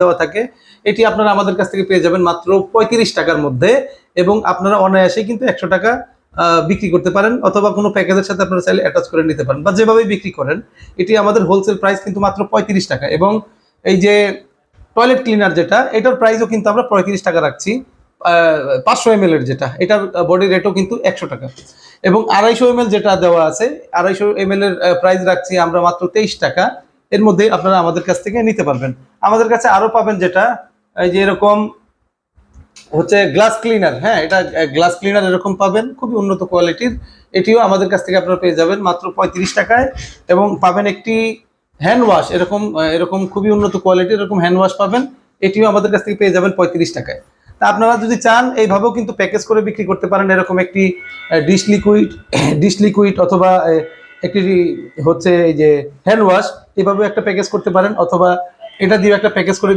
দেওয়া থাকে, এটি আপনারা আমাদের কাছ থেকে পেয়ে যাবেন মাত্র 35 টাকার মধ্যে, এবং আপনারা অনায়াসে কিন্তু 100 টাকা বিক্রি করতে পারেন, অথবা কোনো প্যাকেজের সাথে আপনারা চাইলে অ্যাটাচ করে নিতে পারেন, বা যেভাবে বিক্রি করেন। এটি আমাদের হোলসেল প্রাইস কিন্তু মাত্র 35 টাকা। এবং এই যে টয়লেট ক্লিনার যেটা, এটার প্রাইসও কিন্তু আমরা 35 টাকা রাখছি। 500 ml এর যেটা, এটার বডি রেটও কিন্তু 100 টাকা। এবং 250 ml যেটা দেওয়া আছে, 250 ml এর প্রাইস রাখছি আমরা মাত্র 23 টাকা। এর মধ্যে আপনারা আমাদের কাছ থেকে নিতে পারবেন। আমাদের কাছে আরো পাবেন যেটা, এই যে এরকম হচ্ছে গ্লাস ক্লিনার। হ্যাঁ, এটা গ্লাস ক্লিনার এরকম পাবেন, খুবই উন্নত কোয়ালিটির। এটিও আমাদের কাছ থেকে আপনারা পেয়ে যাবেন মাত্র 35 টাকায়। এবং পাবেন একটি হ্যান্ড ওয়াশ, এরকম খুবই উন্নত কোয়ালিটির এরকম হ্যান্ড ওয়াশ পাবেন, এটিও আমাদের কাছ থেকে পেয়ে যাবেন 35 টাকায়। তা আপনারা যদি চান এইভাবেও কিন্তু প্যাকেজ করে বিক্রি করতে পারেন। এরকম একটি ডিশ লিকুইড অথবা একটি হচ্ছে এই যে হ্যান্ড ওয়াশ, এভাবে একটা প্যাকেজ করতে পারেন, অথবা এটা দিয়ে একটা প্যাকেজ করে